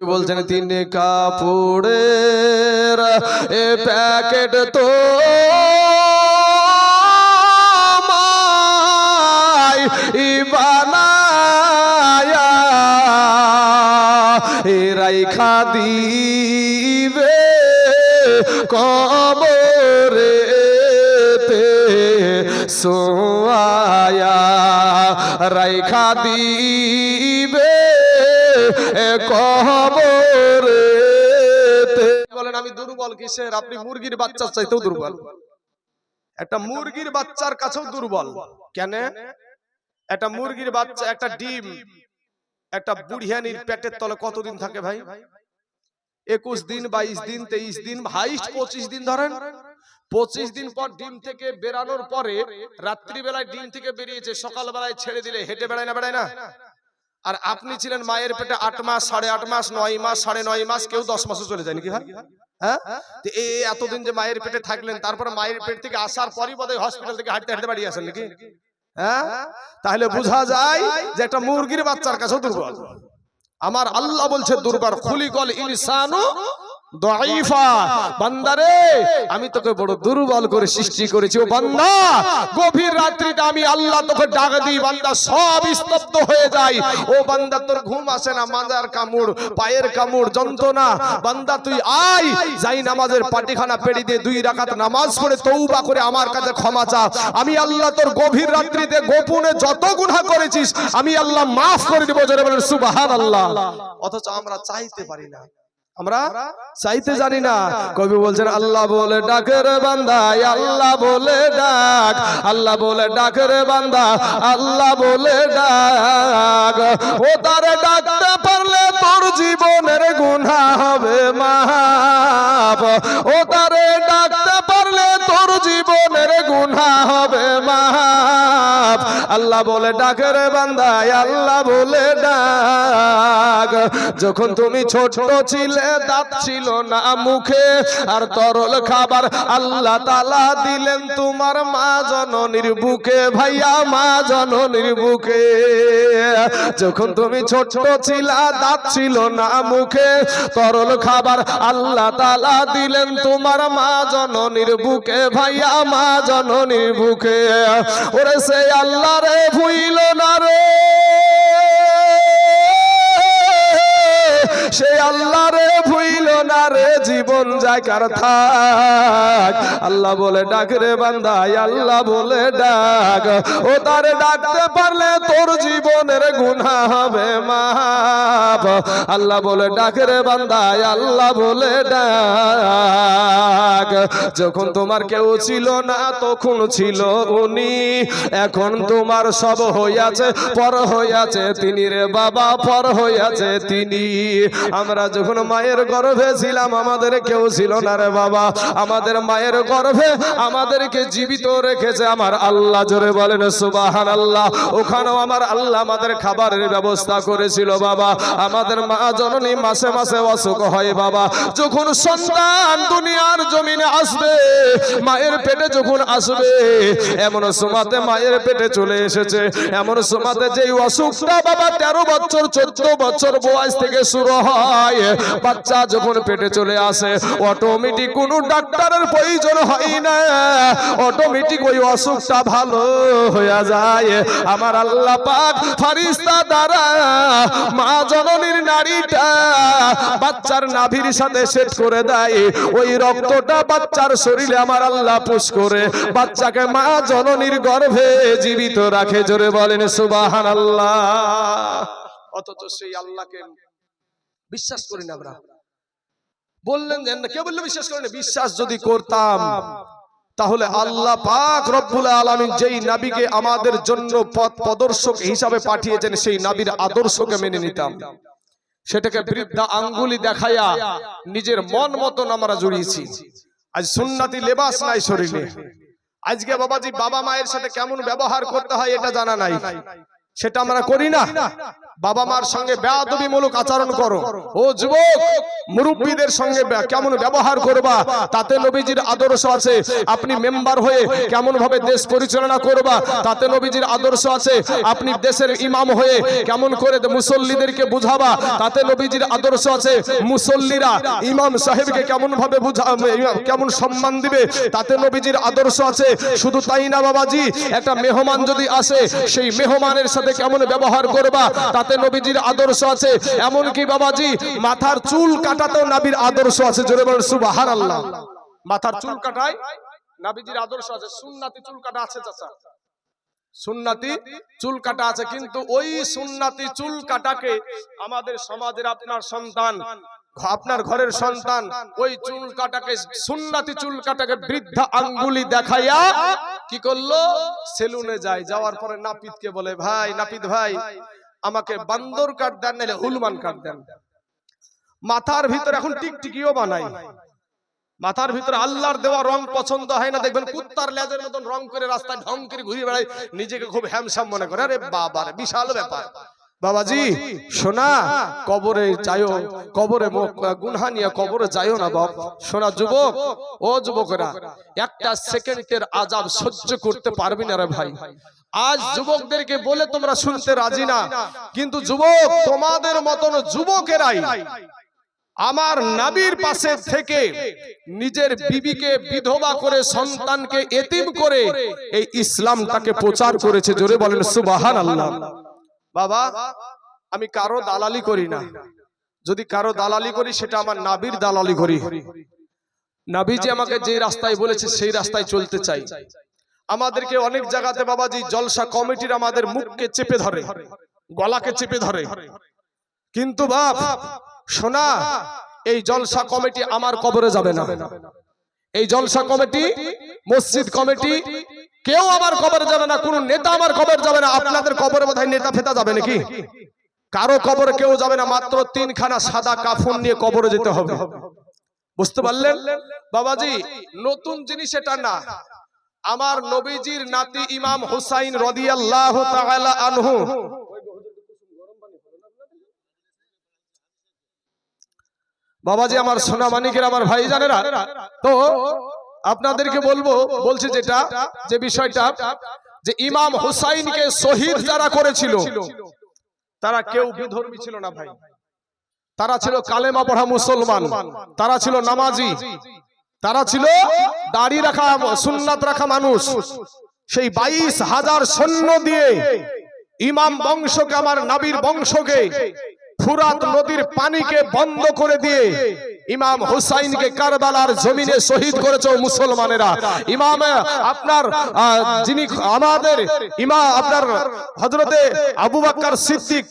বলছেন তিন কাপড়ের এ প্যাকেট তো বানায়া এ রাইখা দিবে কবরেতে সোয়া রাইখা দিবে কবরেতে। বলেন আমি দুর্বল কিসের? আপনি মুরগির বাচ্চার চাইতেও দুর্বল, একটা মুরগির বাচ্চার কাছেও দুর্বল। কেন? একটা মুরগির বাচ্চা, একটা ডিম একটা বুড়িয়ানির পেটের তলে কতদিন থাকে ভাই? 21 দিন, 22 দিন, 23 দিন, হাইস্ট 25 দিন ধরেন। 25 দিন পর ডিম থেকে বেরানোর পরে রাত্রিবেলায় ডিম থেকে বেরিয়েছে, সকালবেলায় ছেড়ে দিলে হেঁটে বেড়ায় না? বেড়ায় না? আর আপনি ছিলেন মায়ের পেটে 8 মাস, 8.5 মাস, 9 মাস, 9.5 মাস, কেউ 10 মাসও চলে যায় নাকি ভাই? হ্যাঁ, এই এতদিন যে মায়ের পেটে থাকলেন, তারপরে মায়ের পেট থেকে আসার পরই বোধহয় হসপিটাল থেকে হাঁটতে হাঁটতে বাড়ি আসেন নাকি? হ্যাঁ, তাহলে বোঝা যায় যে একটা মুরগির বাচ্চার কাছেও দুর্বল। আমার আল্লাহ বলছে দুর্বল, খুলিকল ইনসানু দাঈফা। বান্দারে আমি তোকে বড় দুর্বল করে সৃষ্টি করেছি। ও বান্দা, গভীর রাত্রিতে আমি আল্লাহ তোকে ডাক দিই, বান্দা সব স্তব্ধ হয়ে যায়। ও বান্দা, তোর ঘুম আসে না, মাজার কামড়, পায়ের কামড়, যন্ত্রণা। বান্দা তুই আয়, যাই নামাজের পাটিখানা পেড়ি দিয়ে 2 রাকাত নামাজ পড়ে তওবা করে আমার কাছে ক্ষমা চা। আমি আল্লাহ তোর গভীর রাত্রিতে গোপনে যত গুনাহ করেছিস আমি আল্লাহ মাফ করে দেব। জোরে বলেন সুবহানাল্লাহ। অথচ আমরা চাইতে পারি না, আমরা চাইতে জানি না। কবি বলছেন আল্লাহ বলে ডাকে রে বান্দা, আল্লাহ বলে ডাক, আল্লাহ বলে ডাকে রে বান্দা, আল্লাহ বলে ডাক। ও তারে ডাকতে পারলে তোর জীবনের গুনাহ হবে মাফ। ও তারে ডাকতে পারলে তোর জীবনের গুনাহ হবে মাফ। আল্লাহ বলে ডাকে রে বান্দা, আল্লাহ বলে ডাক। যখন তুমি ছোট ছিলে, দাঁত ছিল না মুখে, আর তরল খাবার আল্লাহ তাআলা দিলেন তোমার মা জননীর বুকে। ভাইয়া, মা জননীর বুকে। যখন তুমি ছোট ছিলা, দাঁত ছিল না মুখে, তরল খাবার আল্লাহ তাআলা দিলেন তোমার মা জননীর বুকে। ভাইয়া, মা জননীর বুকে। ওরে সে আল্লাহ রে ভুইল না রে, সে আল্লাহ রে ভুইল না রে, জীবন যায় কার থাক। আল্লাহ বলে ডাক রে বান্দা, আল্লাহ বলে ডাক। ও তারে ডাকতে পারলে তোর জীবনের গুনাহ হবে মাফ। আল্লাহ বলে ডাক রে বান্দা, আল্লাহ বলে ডাক। যখন তোমার কেউ ছিল না তখন ছিল উনি, এখন তোমার সব হইয়াছে পর হইয়াছে তিনি রে বাবা, পর হইয়াছে তিনি। আমরা যখন মায়ের গর্ভে ছিলাম আমাদের কেউ ছিল না রে বাবা, আমাদের মায়ের গর্ভে আমাদেরকে জীবিত রেখেছে আমার আল্লাহ। জোরে বলেন সুবহানাল্লাহ। ওখানেও আমার আল্লাহ আমাদের খাবারের ব্যবস্থা করেছিল বাবা। আমাদের মা জননী মাসে মাসে অসুখ হয় বাবা। যখন সন্তান দুনিয়ার জমিনে আসবে, মায়ের পেটে যখন আসবে, এমন সময়তে মায়ের পেটে চলে এসেছে, এমন সময়তে যেই অসুখটা বাবা 13 বছর 14 বছর বয়স থেকে শুরু হয়, বাচ্চা যখন পেটে চলে আসে অটোমেটিক কোনো ডাক্তারের প্রয়োজন হয় না, অটোমেটিক ওই অসুখটা ভালো হয়ে যায়। আমার আল্লাহ পাক ফেরেশতা দ্বারা মা জননীর নাড়িটা বাচ্চার নাভির সাথে সেট করে দেয়। ওই রক্তটা বাচ্চার শরীরে আমার আল্লাহ পুশ করে বাচ্চাকে মা জননীর গর্ভে জীবিত রাখে। জোরে বলেন সুবহানাল্লাহ। অথচ সেই আল্লাহকে বিশ্বাস করি না আমরা। বললেন যে কে বললে বিশ্বাস করেন? বিশ্বাস যদি করতাম তাহলে আল্লাহ পাক রব্বুল আলামিন যেই নবীকে আমাদের জন্য পথ প্রদর্শক হিসাবে পাঠিয়েছেন সেই নবীর আদর্শকে মেনে নিতাম। সেটাকে বৃদ্ধা আঙ্গুলি দেখায়া নিজের মন মতন আমরা জড়িয়েছি। আজ সুন্নতি লেবাস নাই শরীরে। আজকে বাবাজি বাবা মায়ের সাথে কেমন ব্যবহার করতে হয় এটা জানা নাই, সেটা আমরা করি না। বাবা মার সঙ্গে বেয়াদবিমূলক আচরণ করো। ও যুবক, মুরব্বীদের সঙ্গে কেমন ব্যবহার করবা তাতে নবীজির আদর্শ আছে। আপনি মেম্বার হয়ে কেমন ভাবে দেশ পরিচালনা করবা তাতে নবীজির আদর্শ আছে। আপনি দেশের ইমাম হয়ে কেমন করে মুসল্লিদেরকে বুঝাবা তাতে নবীজির আদর্শ আছে। মুসল্লিরা ইমাম সাহেবকে কেমন ভাবে কেমন সম্মান দিবে তাতে নবীজির আদর্শ আছে। শুধু তাই না বাবাজি, একটা মেহমান যদি আসে সেই মেহমানের সাথে কেমন ব্যবহার করবা তাতে নবীজির আদর্শ আছে। এমন কি বাবাজি, মাথার চুল কাটাতেও নবীর আদর্শ আছে। জোরে বলেন সুবহানাল্লাহ। মাথার চুল কাটায় নবীজির আদর্শ আছে। সুন্নতি চুল কাটা আছে চাচা, সুন্নতি চুল কাটা আছে। কিন্তু ওই সুন্নতি চুল কাটাকে আমাদের সমাজের আপনার সন্তান, আপনার ঘরের সন্তান ওই চুল কাটাকে, সুন্নতি চুল কাটাকে বৃদ্ধা আঙ্গুলি দেখাইয়া কি করলো, সেলুনে যায়। যাওয়ার পরে নাপিতকে বলে, ভাই নাপিত ভাই, আমাকে বান্দর কাট দেন, নাহলে হুলমান কাট দেন। মাথার ভিতর এখন টিকটিকিও বানাই, মাথার ভিতরে আল্লাহর দেওয়া রং পছন্দ হয় না, দেখবেন কুত্তার লেজের মতন রং করে রাস্তায় ঢং করে ঘুরে বেড়ায়, নিজেকে খুব হ্যামসাম মনে করে। আরে বাবা রে, বিশাল ব্যাপার। বাবাজি শোনা, কবরে যাইও, কবরে গুনহা নিয়ে কবরে যাইও না বাপ। শোনা যুবক, ও যুবকেরা, একটা সেকেন্ডের আযাব সহ্য করতে পারবি না রে ভাই। আজ যুবকদেরকে বলে তোমরা শুনতে রাজি না, কিন্তু যুবক তোমাদের মতন যুবকেরাই আমার নবীর পাশে থেকে নিজের বিবিকে বিধবা করে, সন্তানকে এতিম করে এই ইসলামটাকে প্রচার করেছে। জোরে বলেন সুবহানাল্লাহ। বাবা, আমি কারো দালালি করি না, যদি কারো দালালি করি সেটা আমার নবীর দালালি করি। নবীজি আমাকে যে রাস্তায় বলেছে সেই রাস্তায় চলতে চাই। আমাদেরকে অনেক জায়গাতে বাবাজি জলসা কমিটির আমাদের মুখকে চেপে ধরে, গলাকে চেপে ধরে। কিন্তু বাপ শোনা, এই জলসা কমিটি আমার কবরে যাবে না। এই জলসা কমিটি, মসজিদ কমিটি, কেউ আমার কবরে যাবে না। কোন নেতা আমার কবর যাবে না। আপনাদের কবরে বোধহয় নেতা ফেতা যাবে নাকি? কারো কবরে কেউ যাবে না। মাত্র 3 খানা সাদা কাফন নিয়ে কবরে যেতে হবে। বুঝতে পারলেন বাবাজি? নতুন জিনিস এটা না। আমার নবীজির নাতি ইমাম হুসাইন রাদিয়াল্লাহু তাআলা আনহু, বাবাজি আমার সোনা মানিকের আমার ভাই জানেরা, তো আপনাদেরকে বলছি যেটা, যে বিষয়টা, যে ইমাম হুসাইনকে শহীদ যারা করেছিল তারা কেউ বিধর্মী ছিল না ভাই। তারা ছিল কালেমা পড়া মুসলমান, তারা ছিল নামাজি, তারা ছিল দাড়ি রাখা, সুন্নাত রাখা মানুষ। সেই 22,000 সৈন্য দিয়ে ইমাম বংশকে, আমার নবীর বংশকে, ফুরাত নদীর পানিকে বন্ধ করে দিয়ে ইমাম হুসাইনকে কারবালার জমিনে শহীদ করেছে মুসলমানেরা। ইমাম আপনার যিনি আমাদের ইমাম আপনার হযরতে আবু বকর সিদ্দিক,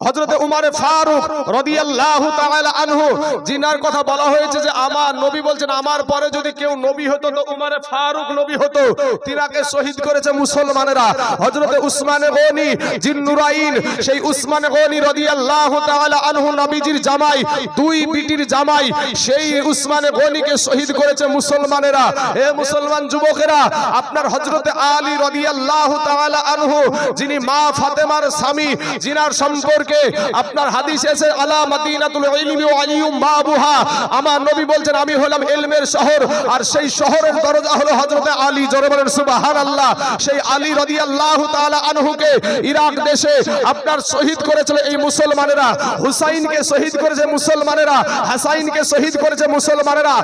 হযরতে উমর ফারুক রাদিয়াল্লাহু তাআলা আনহু, জিনার কথা বলা হয়েছে যে আমার নবী বলছেন আমার পরে যদি কেউ নবী হতো তো উমর ফারুক নবী হতো। তিনাকে শহীদ করেছে মুসলমানেরা। হযরতে উসমান গনি জিন্নুরাইন, সেই উসমান গনি রাদিয়াল্লাহু তাআলা আনহু নবীজির জামাই, 2 বিটির জামাই, সেই উসমান গনিকে শহীদ করেছে মুসলমানেরা। হে মুসলমান যুবকেরা, আপনার হযরতে আলী রাদিয়াল্লাহু তাআলা আনহু, যিনি মা ফাতেমার স্বামী, জিনার সম্পর্কে আপনার হাদিস এসে আলা মাদিনাতুল ইলমি ওয়া আলিয়ুম বাবুহা, আমার নবী বলছেন আমি হলাম ইলমের শহর, আর সেই শহরের দরজা হলো হযরতে আলী। জোরে বলেন সুবহানাল্লাহ। সেই আলী রাদিয়াল্লাহু তাআলা আনহুকে ইরাক দেশে আপনার শহীদ করেছিল এই মুসলমানেরা। হুসাইনকে শহীদ করেছে মুসলমানেরা, হাসাইনকে শহীদ করেছে মুসলমানেরা।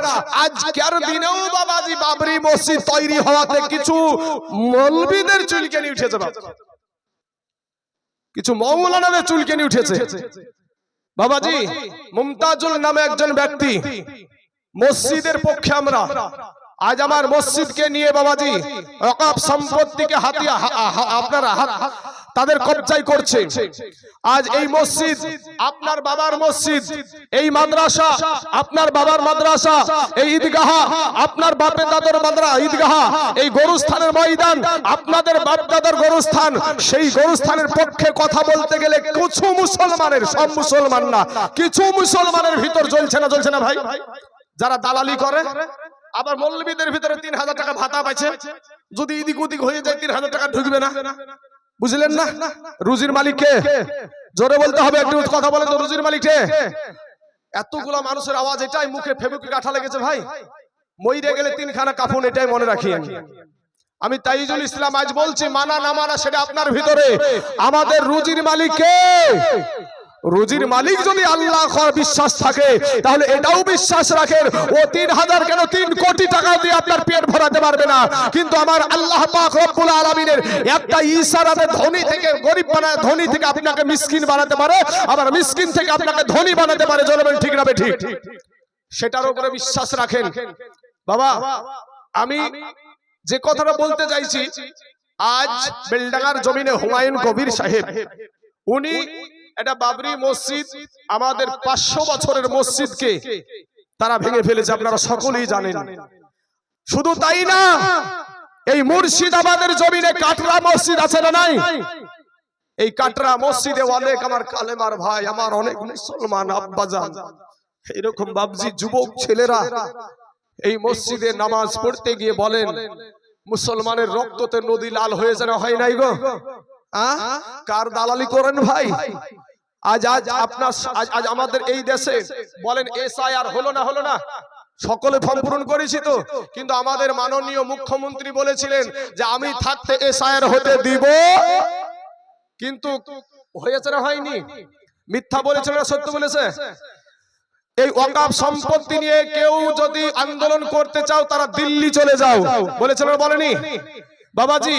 আজকের দিনেও বাবাজি বাবরি মসজিদ তৈরি হওয়াতে কিছু মৌলবীদের চুলকানি উঠেছে, কিছু মৌলানাদের চুলকানি উঠেছে বাবাজি। মুমতাজুল নামে একজন ব্যক্তি, মসজিদের পক্ষে আমরা, আজ আমার মসজিদকে নিয়ে বাবাজি ওয়াকফ সম্পত্তিকে হাতিয়া আপনারা তাদের কবজায় করছে। আজ এই মসজিদ আপনার বাবার মসজিদ, এই মাদ্রাসা আপনার বাবার মাদ্রাসা, এই ঈদগাহ আপনার বাপে দাদার ঈদগাহ, এই গরুস্থানের ময়দান আপনাদের বাপ দাদার গরুস্থান। সেই গরুস্থানের পক্ষে কথা বলতে গেলে কিছু মুসলমানের, সব মুসলমান না, কিছু মুসলমানের ভিতর জ্বলছে না ভাই, যারা দালালি করে। আবার মৌলবীদের ভিতরে 3,000 টাকা ভাতা পাইছে, যদি এদিক ওদিক হয়ে যায় 3,000 টাকা ঢুকবে না। বুঝলেন না? রুজির মালিক কে? জোরে বলতে হবে, একটু কথা বলেন তো, রুজির মালিক কে? এতগুলা মানুষের আওয়াজ, এটাই মুখে ফেবুকে কাঠা লেগেছে ভাই। মইরে গেলে তিনখানা কাফন, এটাই মনে রাখি আমি তাইজুল ইসলাম আজ বলছি, মানা না মানা সেটা আপনার ভিতরে। আমাদের রুজির মালিক কে? রুজির মালিক যদি আল্লাহ বিশ্বাস থাকে, তাহলে এটাও বিশ্বাস রাখেন, ও 3000 কেন 3 কোটি টাকা দিয়ে আপনার পেট ভরাতে পারবে না, কিন্তু আমার আল্লাহ পাক রব্বুল আলামিনের একটা ইশারাতে ধনী থেকে গরিব বানায়, ধনী থেকে আপনাকে মিসকিন বানাতে পারে, আবার মিসকিন থেকে আপনাকে ধনী বানাতে পারে। জনগণ ঠিক না ঠিক? সেটার উপরে বিশ্বাস রাখেন। বাবা, আমি যে কথাটা বলতে চাইছি, আজ বেলডাঙ্গার জমিনে হুমায়ুন কবির সাহেব, উনি এটা বাবরি মসজিদ, আমাদের 500 বছরের মসজিদকে তারা ভেঙে ফেলেছে, আপনারা সকলেই জানেন। শুধু তাই না, এই মুর্শিদাবাদের জমিনে কাটরা মসজিদ আছে না নাই? এই কাটরা মসজিদে অনেক আমার কালেমার ভাই, আমার অনেক মুসলমান আব্বাজান, এরকম বাবজি যুবক ছেলেরা এই মসজিদে নামাজ পড়তে গিয়ে বলেন, মুসলমানের রক্ততে নদী লাল হয়ে যেন হয় নাই গো। কার দালালি করেন ভাই? আজ আমাদের এই দেশে বলেন এসআইআর হলো না? সকলে ফর্ম পূরণ করেছি তো, কিন্তু আমাদের মাননীয় মুখ্যমন্ত্রী বলেছিলেন যে আমি থাকতে এসআইআর হতে দিব, কিন্তু হয়েছে না হয়নি? মিথ্যা বলেছিল না সত্য বলেছে? এই ওয়াকফ সম্পত্তি নিয়ে কেউ যদি আন্দোলন করতে চাও, তারা দিল্লি চলে যাও, বলেছিল না বলেনি? বাবাজি,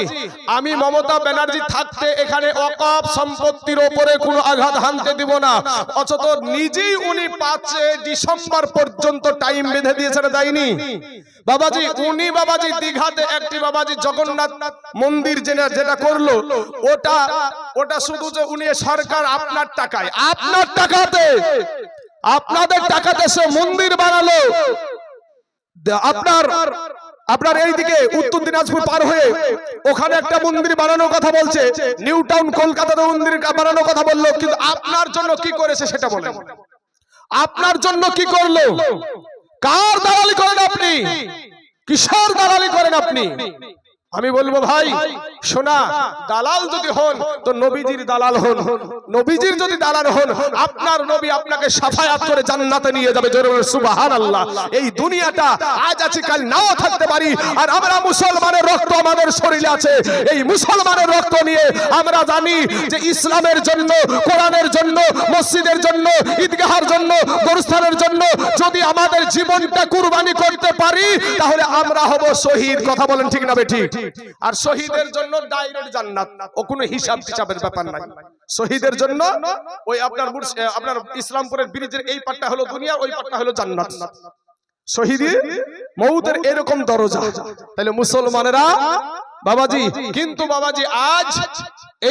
আমি মমতা ব্যানার্জি থাকতে এখানে ওয়াকফ সম্পত্তির উপরে কোনো আঘাত হানতে দিব না, অথচ নিজেই উনি 5 ডিসেম্বর পর্যন্ত টাইম বেঁধে দিয়েছেন, দেয়নি? বাবাজি, উনি বাবাজি দীঘাতে একটি বাবাজি জগন্নাথ মন্দির যেটা করলো, ওটা শুধু যে উনি সরকার আপনার টাকায়, আপনার টাকাতে, আপনাদের টাকাতে সে মন্দির বানালো। আপনার এইদিকে উত্তর দিনাজপুর পার হয়ে ওখানে একটা মন্দির বানানোর কথা বলছে, নিউ টাউন কলকাতাতে মন্দির বানানোর কথা বললো, কিন্তু আপনার জন্য কি করেছে সেটা বলেন? আপনার জন্য কি করলো? কার দালালি করেন আপনি? কিসের দালালি করেন আপনি? আমি বলবো ভাই, শোনা, দালাল যদি হন তো নবীজির দালাল হন। নবীজির যদি দালাল হন, আপনার নবী আপনাকে সাফায়াত করে জান্নাতে নিয়ে যাবে। জোরে বলেন সুবহানাল্লাহ। এই দুনিয়াটা আজ আছে, কাল নাও থাকতে পারি, আর আমরা মুসলমানের রক্ত আমাদের শরীরে আছে। এই মুসলমানের রক্ত নিয়ে আমরা জানি যে ইসলামের জন্য, কোরআনের জন্য, মসজিদের জন্য, ঈদগাহের জন্য, গোরস্থানের জন্য যদি আমাদের জীবনটা কুরবানি করতে পারি, তাহলে আমরা হব শহীদ। কথা বলেন ঠিক না ঠিক? আর শহীদের জন্য ডাইরেক্ট জান্নাত, ও কোনো হিসাবের ব্যাপার নাই। শহীদের জন্য ওই আপনার ইসলামপুরের ব্রিজের এই পাটটা হলো দুনিয়া, ওই পাটটা হলো জান্নাত। শহীদি মউতের এরকম দরজা। তাহলে মুসলমানেরা বাবাজি, কিন্তু বাবাজি আজ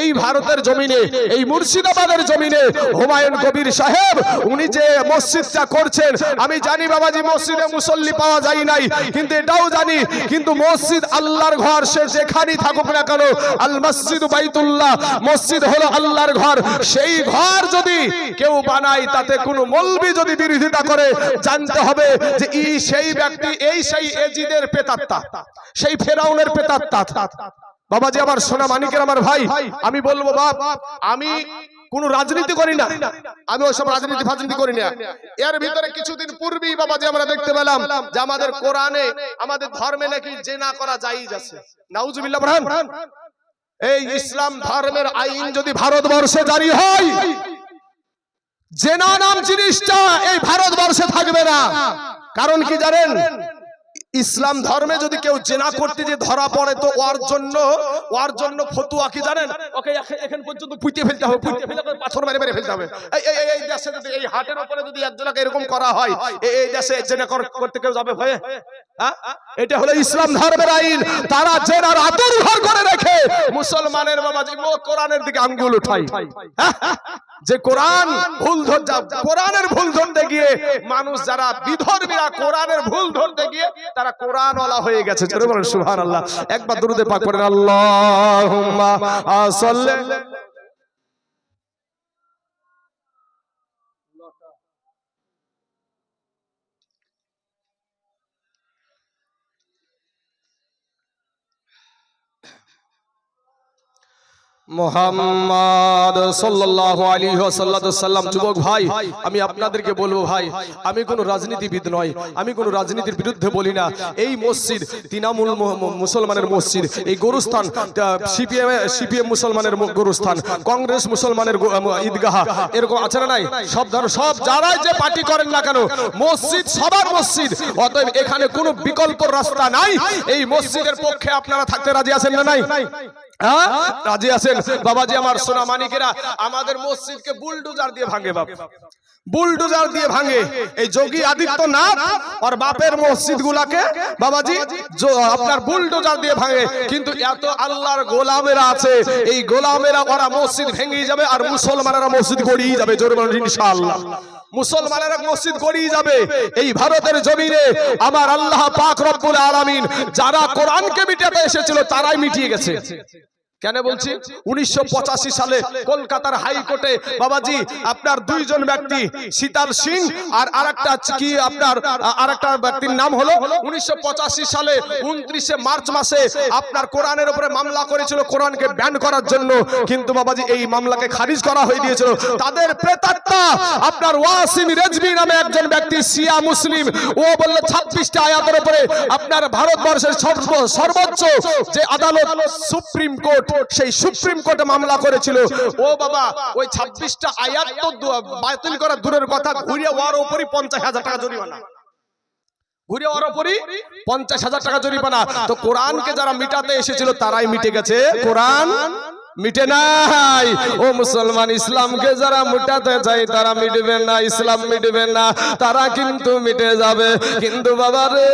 এই ভারতের জমিনে, এই মুর্শিদাবাদের জমিনে হুমায়ুন কবির সাহেব উনি যে মসজিদটা করছেন, আমি জানি বাবাজি মসজিদে মুসল্লি পাওয়া যায় নাই, কিন্তু এটাও জানি, কিন্তু মসজিদ আল্লাহর ঘর, সে যেখানেই থাকুক না কেন, আল মসজিদ বাইতুল্লাহ, মসজিদ হলো আল্লাহর ঘর। সেই ঘর যদি কেউ বানায়, তাতে কোনো মৌলবি যদি বিরোধিতা করে, জানতে হবে যে সেই ব্যক্তি, সেই এজিদের প্রেতাত্মা, সেই ফেরাউনের প্রেতাত্মা। বাবাজি আমার সোনা মানিকের আমার ভাই, আমি বলবো বাপ, আমি কোন রাজনীতি করি না, আমি ওইসব রাজনীতি করি না। এর ভিতরে কিছুদিন পূর্বেই বাবাজি আমরা দেখতে পেলাম যে আমাদের কোরআনে, আমাদের ধর্মে নাকি জেনা করা জায়েজ আছে। নাউজুবিল্লাহ পড়েন। এই ইসলাম ধর্মের আইন যদি ভারতবর্ষে জারি হয়, জেনা নাম জিনিসটা এই ভারতবর্ষে থাকবে না। কারণ কি জানেন? ইসলাম ধর্মে যদি কেউ জেনা করতে যে ধরা পড়ে, তো ওর জন্য ফতুয়া কি জানেন? ওকে এখন পর্যন্ত পুঁতে ফেলতে হবে, পাথর মেরে ফেলতে হবে। এই দেশে যদি এই হাটের উপরে যদি একজনকে এরকম করা হয়, এই দেশে জেনা করতে কেউ যাবে ভয়ে? এটা হলো ইসলাম ধর্মের আইন। তারা জেনার আদর ঘর করে রেখে মুসলমানের বাবাজি কোরআনের দিকে আঙ্গুল উঠাই, যে কোরআন ভুল কোরআনের ভুল ধরতে গিয়ে মানুষ, যারা বিধর্মীরা কোরআনের ভুল ধরতে গিয়ে তারা কোরআনওয়ালা হয়ে গেছে। জোরে বলেন সুবহানাল্লাহ। একবার দুরূদে পাক পড়েন, আল্লাহুম্মা সাল্লি। মুহাম্মদ সাল্লাল্লাহু আলাইহি ওয়াসাল্লাম। যুবক ভাই, আমি আপনাদেরকে বলবো ভাই, আমি কোনো রাজনীতিবিদ নয়, আমি কোনো রাজনীতির বিরুদ্ধে বলি না। এই মসজিদ তৃণমূল মুসলমানের মসজিদ, এই গোরস্থান সিপিএম মুসলমানের গোরস্থান, কংগ্রেস মুসলমানের ঈদগাহ, এরকম আছে না নাই? সব ধরনের সব যারাই যে পার্টি করেন না কেন, মসজিদ সবার মসজিদ। অতএব এখানে কোনো বিকল্প রাস্তা নাই। এই মসজিদের পক্ষে আপনারা থাকতে রাজি আছেন না নাই? রাজি আছেন? বাবাজি আমার সোনা মানিকেরা, আমাদের মসজিদকে বুলডোজার দিয়ে ভাঙে, বাপ বুলডোজার দিয়ে ভাঙে। এই যোগী আদিত্যনাথ আর বাপের মসজিদ গুলাকে বাবাজি আপনার বুলডোজার দিয়ে ভাঙে। কিন্তু এত আল্লাহর গোলামেরা আছে, এই গোলামেরা ওরা মসজিদ ভেঙে যাবে আর মুসলমানেরা মসজিদ গড়িয়ে যাবে। জোরে বলুন ইনশাআল্লাহ। মুসলমানেরা মসজিদ গড়িয়ে যাবে এই ভারতের জমিনে। আমার আল্লাহ পাক রব্বুল আলামিন যারা কোরআনকে মিটাতে এসেছিল তারাই মিটিয়ে গেছে। কেন বলছি? 1985 সালে কলকাতার হাইকোর্টে বাবাজি আপনার দুইজন ব্যক্তি, শীতল সিং আর আরেকটা কি আপনার আরেকটা ব্যক্তির নাম হলো 1985 সালে 29 মার্চ মাসে আপনার কোরআনের উপরে মামলা করেছিল কোরআনকে ব্যান করার জন্য। কিন্তু বাবাজি এই মামলাকে খারিজ করা হয়ে দিয়েছিল। তাদের প্রেতাত্মা আপনার ওয়াসিম রেজভি নামে একজন ব্যক্তি, শিয়া মুসলিম, ও বলল 26টা আয়াতের উপরে আপনার ভারতবর্ষের সর্বোচ্চ যে আদালত সুপ্রিম কোর্ট, সেই সুপ্রিম কোর্টে মামলা করেছিল। ও বাবা, ওই 26টা আয়াত তো বাতিল করা দূরের কথা, ঘুরিয়ে ওর উপরই 50,000 টাকা জরিমানা, ঘুরিয়ে ওর উপরই 50,000 টাকা জরিমানা। তো কোরআনকে যারা মিটাতে এসেছিল তারাই মিটে গেছে, কোরআন মিটে নাই। ও মুসলমান, ইসলামকে যারা মিটাতে চায় তারা মিটবে না, ইসলাম মিটবে না, তারা কিন্তু মিটে যাবে। কিন্তু বাবা রে,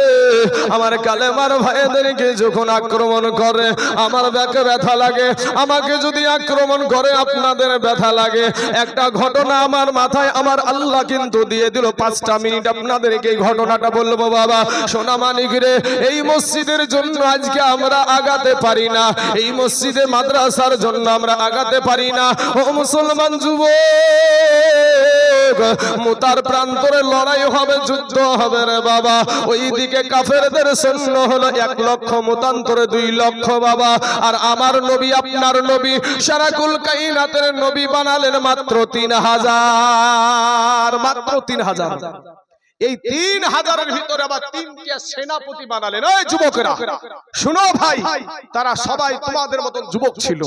আমার কালেমার ভাইদেরকে যখন আক্রমণ করে আমার ব্যাকে ব্যথা লাগে। আমাকে যদি আক্রমণ করে আপনাদের ব্যথা লাগে। একটা ঘটনা আমার মাথায় আমার আল্লাহ কিন্তু দিয়ে দিল। 5টা মিনিট আপনাদেরকে এই ঘটনাটা বলবো। বাবা সোনা মানিক রে, এই মসজিদের জন্য আজকে আমরা আগাতে পারি না, এই মসজিদে মাদ্রাসার জন্য আমরা আগাতে পারি না। ও মুসলমান যুবক, মুতার প্রান্তরে লড়াই হবে, যুদ্ধ হবে রে বাবা। ওইদিকে কাফেরদের সৈন্য হলো 1 লক্ষ, মতান্তরে 2 লক্ষ বাবা। আর আমার নবী, আপনার নবী, সারাকুল কায়নাতের নবী বানালেন মাত্র 3000, মাত্র 3000। এই 3000-এর ভিতরে আবার 3টা সেনাপতি বানালেন। ওই যুবকেরা শুনো ভাই, তারা সবাই তোমাদের মতন যুবক ছিল।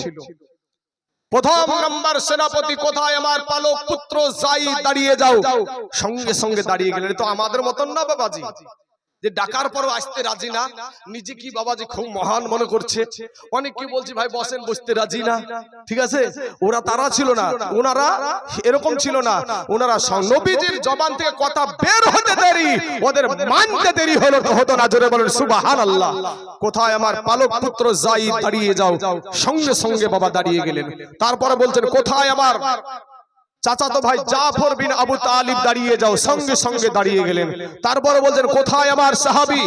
প্রথম নাম্বার সেনাপতি কোথায়? আমার পালক পুত্র যাই, দাঁড়িয়ে যাও। সঙ্গে সঙ্গে দাঁড়িয়ে গেলেন। তো আমাদের মতন না বাবাজি, যে ডাকার পরও আসতে রাজি না, নিজে কি বাবাজি খুব মহান মনে করছে। অনেক কি বলছি ভাই বসেন, বসতে রাজি না, ঠিক আছে। ওরা তারা ছিল না, ওনারা এরকম ছিল না। ওনারা নবীজির জবান থেকে কথা বের হতে দেরি, ওদের মানতে দেরি হতো না। জোরে বলেন সুবহানাল্লাহ। কোথায় আমার পালক পুত্র যাই, দাঁড়িয়ে যাও। সঙ্গে সঙ্গে বাবা দাঁড়িয়ে গেলেন। তারপরে বলছেন কোথায় আমার চাচাতো ভাই জাফর বিন আবু তালিব, দাঁড়িয়ে যাও। সঙ্গে সঙ্গে দাঁড়িয়ে গেলেন। তারপরে বলছেন কোথায় আমার সাহাবী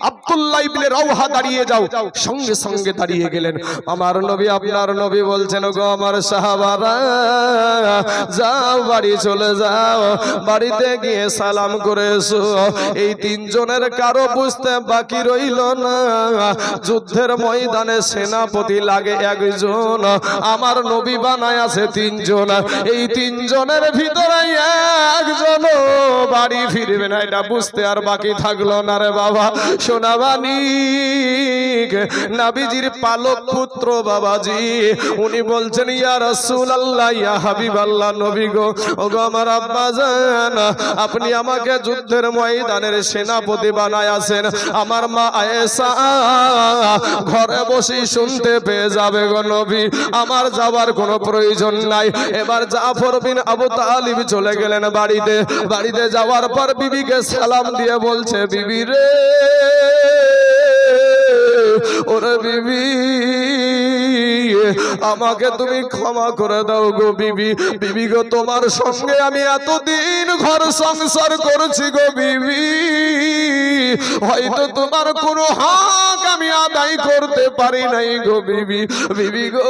আব্দুল্লাহ ইবনে রাওহা, দাঁড়িয়ে যাও। সঙ্গে সঙ্গে দাঁড়িয়ে গেলেন। আমার নবী, আপনার নবী বলছেন গো আমার সাহাবারা, যাও বাড়ি চলে যাও, বাড়িতে গিয়ে সালাম করে এসো। এই 3 জনের কারো বুঝতে বাকি রইল না। যুদ্ধের ময়দানে সেনাপতি লাগে 1 জন, আমার নবী বানায় আছে 3 জন। এই 3 জনের ভিতরে 1 জন বাড়ি ফিরবে না, এটা বুঝতে আর বাকি থাকলো না রে বাবা। সোনা মানিক নবীজির পালক পুত্র বাবাজি, উনি বলছেন ইয়া রাসূলুল্লাহ, ইয়া হাবিবাল্লাহ, নবী গো, ওগো আমার আব্বা জান, আপনি আমাকে যুদ্ধের ময়দানের সেনাপতি বানায় আছেন। আমার মা আয়েশা ঘরে বসে শুনতে পেয়ে যাবে গো নবী, আমার যাবার কোনো প্রয়োজন নাই। এবার জাফর বিন আবু তালিব চলে গেলেন বাড়িতে। বাড়িতে যাওয়ার পর বিবিকে সালাম দিয়ে বলছে, বিবি রে, ওরে বিবি, আমাকে তুমি ক্ষমা করে দাও গো বিবি। বিবি গো, তোমার সঙ্গে আমি এতদিন ঘর সংসার করছি গো বিবি, হয়তো তোমার কোনো হক আমি আদায় করতে পারি নাই গো বিবি। বিবি গো,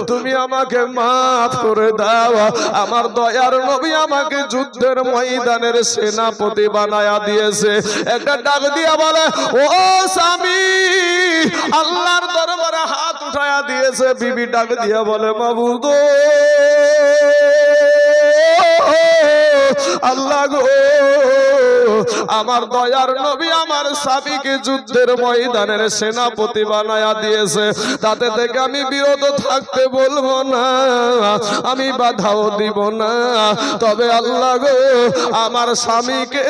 তুমি আমাকে মাফ করে দাও। আমার দয়ার নবী আমাকে যুদ্ধের ময়দানের সেনাপতি বানায়া দিয়েছে। একটা ডাক দিয়া বলে, ও স্বামী, আল্লাহর দরবারে হাত উঠায়া দিয়েছে। বিবি ডাক দিয়া বলে মাবুদ আল্লাহ গো, আমার দয়ার নবী আমার স্বামীকে যুদ্ধের ময়দানের সেনাপতি বানায়া দিয়েছে, তাতে থেকে আমি বিরত থাকতে বলবো না, আমি বাধাও দিব না। তবে আল্লাহ গো, আমার স্বামীকে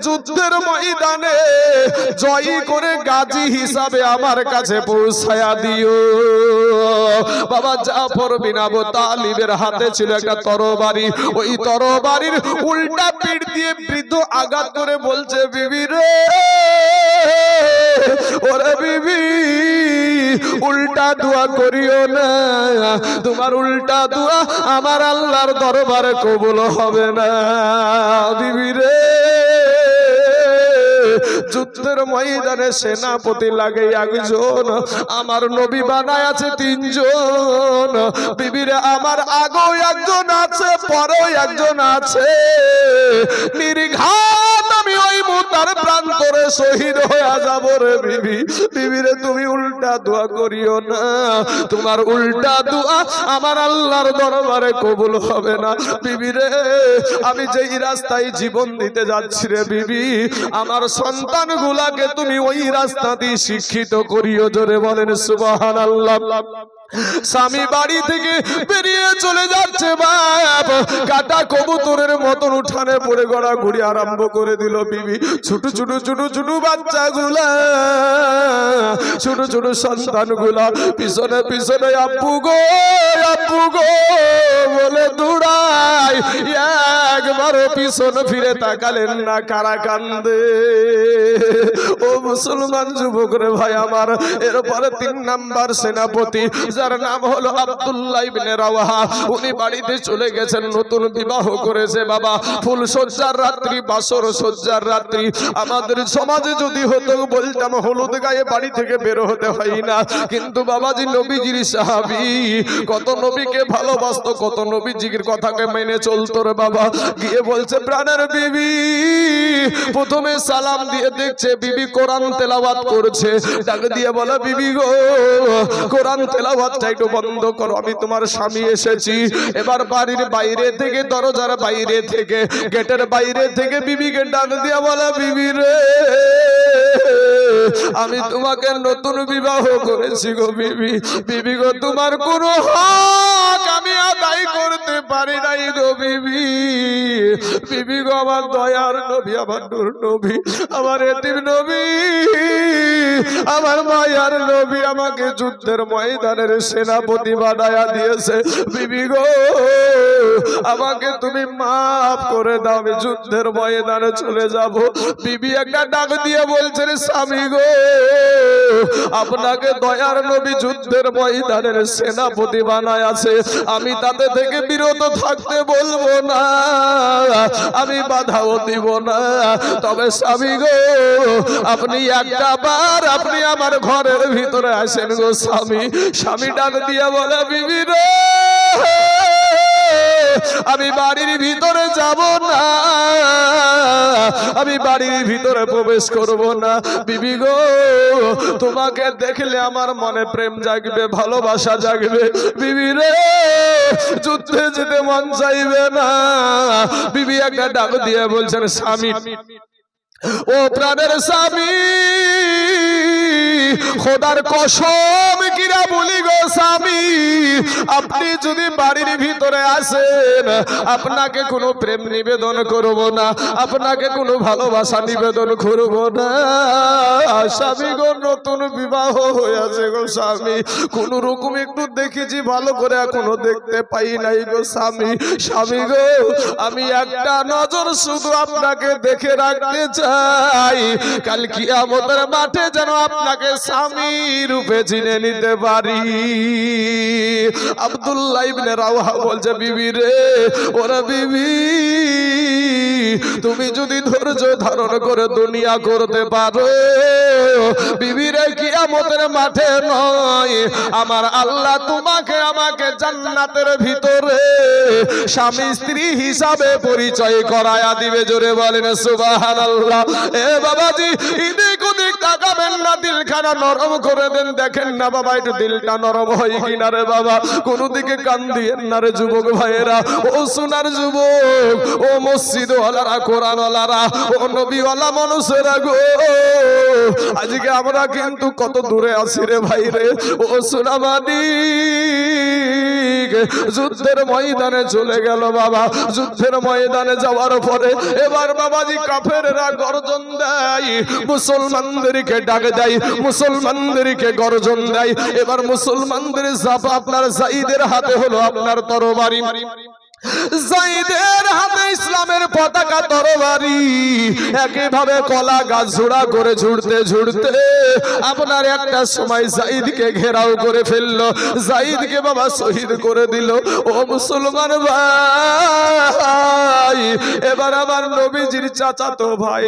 যুদ্ধের ময়দানে জয়ী করে গাজী হিসাবে আমার কাছে পৌঁছায়া দিও। বাবা জাফর বিন আবু তালিবের হাতে ছিল একটা তরবারি, ওই তরবারির উল্টা পিঠ দিয়ে বৃদ্ধ আঘাত করে বলছে বিবি রে, ওরে বিবি উল্টা দোয়া করিও না, তোমার উল্টা দোয়া আমার আল্লাহর দরবারে কবুল হবে না। বিবি রে, যুদ্ধের ময়দানে সেনাপতি লাগে একজন, আমার নবী বানায় আছে তিনজন। বিবিরে আমার আগেও একজন আছে, পরেও একজন আছে, নির্ঘাত আমি ওই মুতার প্রান্তরে শহীদ হয়ে যাব রে বিবি। বিবিরে তুমি উল্টা দোয়া করিও না, তোমার উল্টা দোয়া আমার আল্লাহর দরবারে কবুল হবে না। বিবিরে আমি যেই রাস্তায় জীবন দিতে যাচ্ছি রে বিবি, আমার সন্তান গুলাকে তুমি ওই রাস্তা দিয়ে শিক্ষিত করিও। জোরে বলেন সুবহানাল্লাহ। স্বামী বাড়ি থেকে বেরিয়ে চলে যাচ্ছে, বাপ কাটা কবুতরের মতন উঠানে পড়ে গড়াগড়ি আরম্ভ করে দিল। বিবি ছোট ছোট ছোট ছোট বাচ্চাগুলা, ছোট ছোট সন্তানগুলা পিছনে পিছনে আব্বু গো বলে দৌড়ায়, একবারও পিছনে ফিরে তাকালেন না। কারা কান্দে? ও মুসলমান যুবক রে ভাই আমার। এরপরে 3 নাম্বার সেনাপতি, যার নাম হলো আব্দুল্লাহ ইবনে রাওয়াহা, উনি বাড়িতে চলে গেছেন, নতুন বিবাহ করেছে। বাবা ফুল সজ্জার রাত্রি, বাসর সজ্জার রাত্রি। আমাদের সমাজে যদি হতো বলতাম হলুদ গায়ে বাড়ি থেকে বের হতে হয় না, কিন্তু বাবাজি নবীজির সাহাবী, কত নবীকে ভালোবাসতো, কত নবীজির কথাকে মেনে চলতো রে বাবা। গিয়ে বলছে প্রাণের বিবি, প্রথমে সালাম দিয়ে দেখছে বিবি কোরআন তেলাওয়াত করছে, ডাক দিয়ে বলে বিবি গো, কোরআন তেলাওয়াতটা একটু বন্ধ করো, আমি তোমার স্বামী এসেছি। এবার বাড়ির বাইরে থেকে, দরজার বাইরে থেকে, গেটের বাইরে থেকে বিবিকে ডাক দিয়ে বলে বিবি রে, আমি তোমাকে নতুন বিবাহ করেছি গো বিবি। বিবি গো, তোমার কোনো হক আমি আদায় করতে পারি নাই গো বিবি। বিবি গো, আমার দয়ার নবী, আমার নূর নবী, আমার এতিম নবী, আমার মায়ার নবী আমাকে যুদ্ধের ময়দানের সেনাপতি বানায়া দিয়েছে। বিবি গো, আমাকে তুমি মাফ করে দাও, আমি যুদ্ধের ময়দানে চলে যাব। বিবি একটা ডাক দিয়ে বলছেন স্বামী গো, আপনাকে দয়ার নবী যুদ্ধের ময়দানের সেনাপতি বানায় আছে, আমি তাতে থেকে বিরত থাকতে বলবো না, আমি বাধাও দিব না। তবে স্বামী গো, আপনি একটা বার আপনি আমার ঘরের ভিতরে আসেন গো স্বামী। স্বামী ডাক দিয়ে বলে বিবি রে, আমি বাড়ির ভিতরে যাব না, আমি বাড়ির ভিতরে প্রবেশ করব না। বিবি গো, তোমাকে দেখলে আমার মনে প্রেম জাগবে, ভালোবাসা জাগবে। বিবি রে, যুদ্ধে যেতে মন চাইবে না। বিবি একটা ডাক দিয়ে বলছেন স্বামী, ও প্রাণের স্বামী, খোদার কসম কিরা বলি গো স্বামী, আপনি যদি বাড়ির ভিতরে আসেন, আপনাকে কোনো প্রেম নিবেদন করব না, আপনাকে কোনো ভালোবাসা নিবেদন করব না। স্বামী গো, নতুন বিবাহ হয়েছে গো স্বামী, কোন রকম একটু দেখেছি, ভালো করে এখনো দেখতে পাই নাই গো স্বামী। স্বামী গো, আমি একটা নজর শুধু আপনাকে দেখে রাখতে চাই, কাল কিয়ামতের মাঠে যেন আপনাকে স্বামী রূপে চিনে নিতে পারি। আব্দুল্লাহ ইবনে রাওয়াহা বলছে বিবি রে, ওরে বিবি, তুমি যদি ধৈর্য ধারণ করে দুনিয়া করতে পারো, বিবি রে, কিয়ামতের মাঠে নয়, আমার আল্লাহ তোমাকে আমাকে জান্নাতের ভিতরে স্বামী স্ত্রী হিসাবে পরিচয় করায়া দিবে। জোরে বলেন সুবহানাল্লাহ। এ বাবাজি, এদিক ওদিক তাকাবেন না, দিলখানা নরম করে দেন, দেখেন না বাবা একটু দিলটা নরম হয় কিনা রে বাবা। কোনো দিকে কান দিয়েন না রে যুবক ভাইয়েরা, ও সোনার যুবক, ও মসজিদওয়ালারা, কোরআনওয়ালারা, ও নবীওয়ালা মানুষেরা গো, আজকে আমরা কিন্তু কত দূরে আছি রে ভাই রে। ও সোনামানি যুদ্ধের ময়দানে চলে গেল বাবা। যুদ্ধের ময়দানে যাওয়ার পরে এবার বাবাজি কাফেররা গর্জন দেয়, মুসলমানদেরকে ডাক দেয়, মুসলমানদেরকে গর্জন দেয়। এবার মুসলমানদের জাপ আপনার যায়েদের হাতে হলো আপনার তরবারি, যায়েদের হাতে ইসলামের পতাকা তরবারি। একইভাবে কলা গাছ ঝোড়া করে ঝুড়তে ঝুড়তে আপনার একটা সময় যায়েদকে ঘেরাও করে ফেললো, যায়েদকে বাবা শহীদ করে দিল। ও মুসলমান ভাই, এবার আমার নবীজির চাচাতো ভাই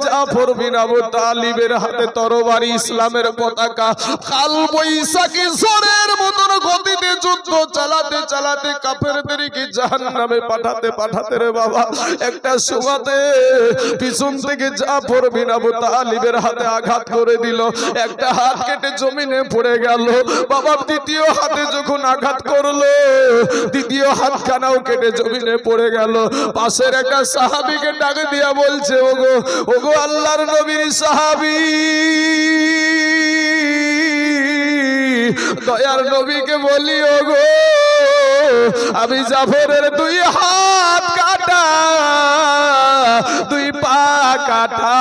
জাফর বিন আবু তালিবের হাতে তরবারি, ইসলামের পতাকা। কাল বৈশাখী ঝড়ের মতন গতিতে যুদ্ধ চালাতে চালাতে কাফের জাহান্নামে পাঠাতে পাঠাতে রে বাবা একটা সময়তে পিছন থেকে জাফর বিন আবু তালিবের হাতে আঘাত করে দিল, একটা হাত কেটে জমিনে পড়ে গেল বাবা। দ্বিতীয় হাতে যখন আঘাত করলো, দ্বিতীয় হাতখানাও কেটে জমিনে পড়ে গেল। পাশের একটা সাহাবীকে ডাক দিয়া বলছে, ওগো ওগো আল্লাহর নবীর সাহাবী, দয়ার নবীকে বলি, ওগো আমি জাফরের দুই হাত কাটা, দুই পা কাটা,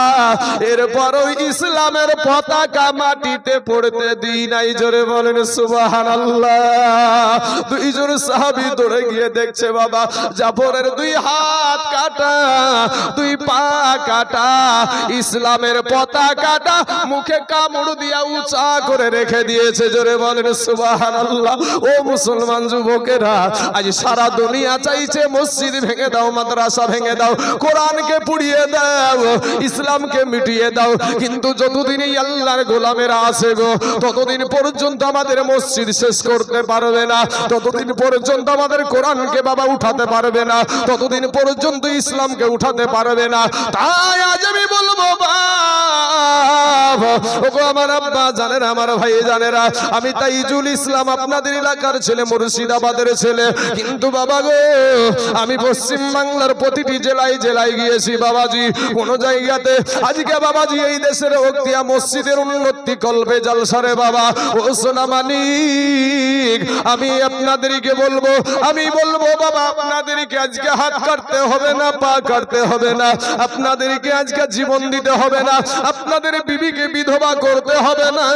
এরপরও ইসলামের পতাকা মাটিতে পড়তে দিই নাই। জোরে বলেন সুবহানাল্লাহ। দুইজন সাহাবী দৌড়ে গিয়ে দেখছে বাবা জাফরের দুই হাত কাটা, দুই পা কাটা, ইসলামের পতাকাটা মুখে কামড় দিয়া উঁচা করে রেখে দিয়েছে। জোরে বলেন সুবহানাল্লাহ। ও মুসলমান যুবকেরা, আজ সারা দুনিয়া চাইছে মসজিদ ভেঙে দাও, মাদ্রাসা ভেঙে দাও, কোরআনকে পুড়িয়ে দাও, ইসলামকে মিটিয়ে দাও, কিন্তু যতদিন এই আল্লাহর গোলামেরা আছে গো, ততদিন পর্যন্ত আমাদের মসজিদ শেষ করতে পারবে না, ততদিন পর্যন্ত আমাদের কোরআনকে বাবা উঠাতে পারবে না, ততদিন পর্যন্ত ইসলামকে উঠাতে পারবে না। তাই আজ আমি বলবো ওগো আমার আব্বা জানেরা, আমার ভাই জানেরা, আমি তাইজুল ইসলাম আপনাদের এলাকার ছেলে, মুর্শিদাবাদের ছেলে, কিন্তু বাবা গো আমি পশ্চিম বাংলার প্রতিটি জেলায় জেলায় গিয়েছি বাবাজি। কোন জায়গাতে আজকে বাবাজি এই দেশের ওক্তিয়া মসজিদের উন্নতি কল্পে জালসারে বাবা। ও সোনা মানিক, আমি আপনাদেরকে বলবো, আমি বলবো বাবা, আপনাদেরকে আজকে হাত কাটতে হবে না, পা কাটতে হবে না, আপনাদেরকে আজকে জীবন দিতে হবে না, আপনাদের বিবিকে বিধবা করতে হবে না,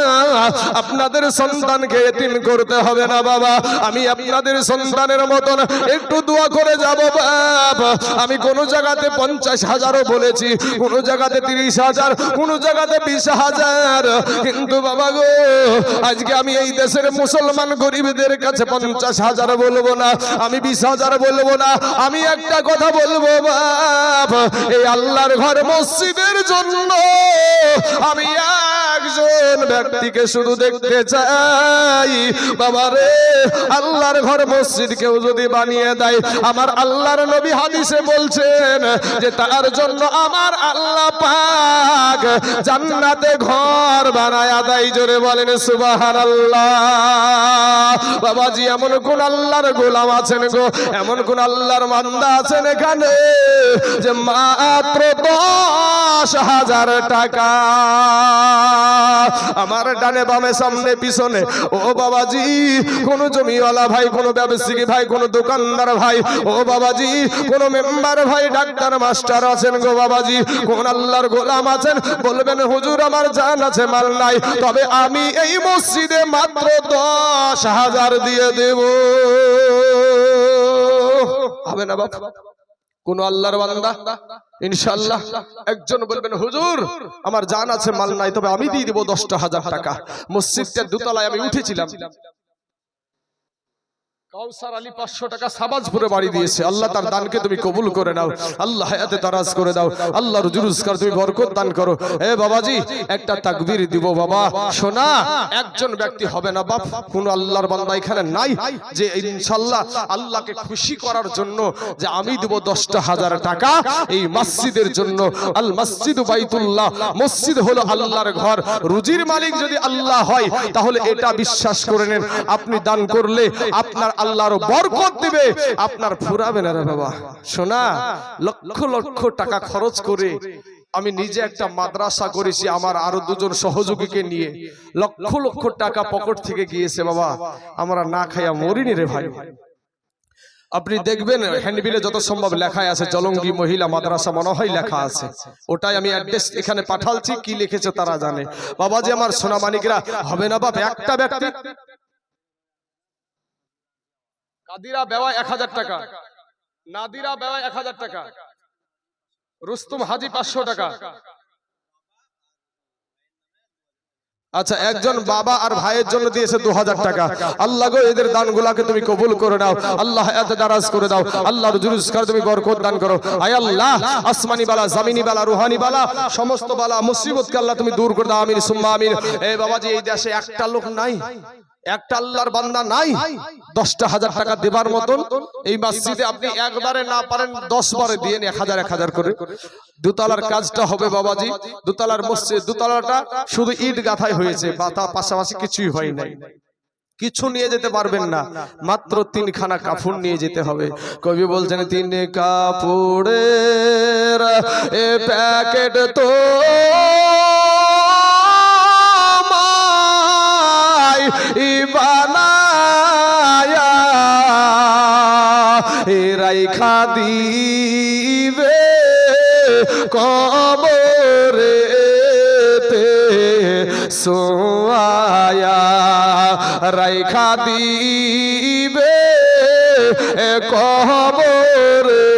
আপনাদের সন্তানকে এতিম করতে হবে না বাবা। আমি আপনাদের সন্তানের মতন একটু দোয়া করে যাব বাপ। আমি কোন জায়গাতে 50,000ও বলেছি, কোন জায়গাতে 30,000, কোন জায়গাতে 20,000, কিন্তু বাবা গো আজকে আমি এই দেশের মুসলমান গরিবদের কাছে 50,000 বলবো না, আমি 20,000 বলবো না, আমি একটা কথা বলবো বাপ, এই আল্লাহর ঘর মসজিদের জন্য আমি একজন ব্যক্তিকে শুধু দেখতে চাই বাবা রে। আল্লাহর ঘর মসজিদ কেউ যদি বানিয়ে দেয়, আমার আল্লাহর নবী হাদিসে বলছেন যে তার জন্য আমার আল্লাহ পাক জান্নাতে ঘর বানায়া দেয়। জোরে বলেন সুবহানাল্লাহ। বাবাজি এমন কোন আল্লাহর গোলাম আছেন গো, এমন কোন আল্লাহর বান্দা আছেন এখানে যে মাত্র 10,000 টাকা, আমার ডানে বামে সামনে পিছনে, ও বাবাজি কোন জমিওয়ালা ভাই, কোন ব্যবসায়ী ভাই, কোন দোকানদার ভাই, ও বাবাজি কোন মেম্বার ভাই, ডাক্তার মাস্টার আছেন গো বাবাজি, কোন আল্লাহর গোলাম আছেন, বলবেন হুজুর আমার জান আছে মাল নাই, তবে আমি এই মসজিদে মাত্র 10,000 দিয়ে দেব, হবে না বাবা? কোন আল্লাহর বান্দা ইনশাআল্লাহ একজন বলবেন হুজুর আমার জান আছে মাল নাই, তবে আমি দিয়ে দেব 10,000 টাকা। মসজিদটার দোতলায় আমি উঠেছিলাম, কাউসার আলী 500 টাকা সাবাজপুরে বাড়ি দিয়েছে। আল্লাহ তার দানকে তুমি কবুল করে নাও, আল্লাহ হায়াতে দারাজ করে দাও, আল্লাহর রুজুরুজগার তুমি বরকত দান করো। এ বাবাজি একটা তাকবীর দিব বাবা। শোনা একজন ব্যক্তি হবে না বাপ, কোন আল্লাহর বান্দা এখানে নাই যে ইনশাআল্লাহ আল্লাহকে খুশি করার জন্য যে আমি দেব 10,000 টাকা এই মসজিদের জন্য। আল মসজিদু বাইতুল্লাহ, মসজিদ হলো আল্লাহর ঘর, রুজির মালিক যদি আল্লাহ হয় তাহলে এটা বিশ্বাস করে নেন, আপনি দান করলে আপনার আল্লাহর বরকত দিবে, আপনার ফুরাবে না রে বাবা। শোনা লক্ষ লক্ষ টাকা খরচ করে আমি নিজে একটা মাদ্রাসা করেছি, আমার আরো 2 জন সহযোগীকে নিয়ে লক্ষ লক্ষ টাকা পকেট থেকে গিয়েছে বাবা, আমরা না খাইয়া মরিনি রে ভাই। আপনি দেখবেন হ্যান্ডবিলে যত সম্ভব লেখা আছে জলঙ্গি মহিলা মাদ্রাসা মনে হয় লেখা আছে, ওটাই আমি অ্যাড্রেস এখানে পাঠালছি, কি লিখেছে তারা জানে। বাবাজি আমার সোনা মানিকরা, হবে না বাপ একটা ব্যক্তি কাদিরা বেওয়া 1000 টাকা, নাদিরা বেওয়া 1000 টাকা, রুস্তম হাজি 500 টাকা। আচ্ছা একজন বাবা আর ভাইয়ের জন্য দিয়েছে 2000 টাকা। আল্লাহ গো এদের দানগুলোকে তুমি কবুল করে নাও, আল্লাহ হায়াতে দারাজ করে দাও, আল্লাহর রুজুরুজগার তুমি বরকত দান করো। আয় আল্লাহ আসমানি বালা, জমিনি বালা, রুহানি বালা, সমস্ত বালা মুসিবতকে আল্লাহ তুমি দূর করে দাও, আমিন সুম্মা আমিন। এই বাবাজি এই দেশে একটা লোক নাই, একটা আল্লাহর বান্দা নাই 10,000 টাকা দেবার মতন। এই মসজিদে আপনি একবারে না পারেন 10 বারে দিয়ে 1000 করে। দুতলার কাজটা হবে বাবাজি, দুতলার মসজিদ, দুতলাটা শুধু ইট গাঁথাই হয়েছে, বাতা পাশাপাশি কিছুই হয় নাই। কিছু নিয়ে যেতে পারবেন না, মাত্র 3খানা কাপড় নিয়ে যেতে হবে। কবি বলছেন 3 কাপড়ের এ প্যাকেট তো বানায়া রাইখা দিবে কবরেতে সোয়া, রাইখা দিবে কবরে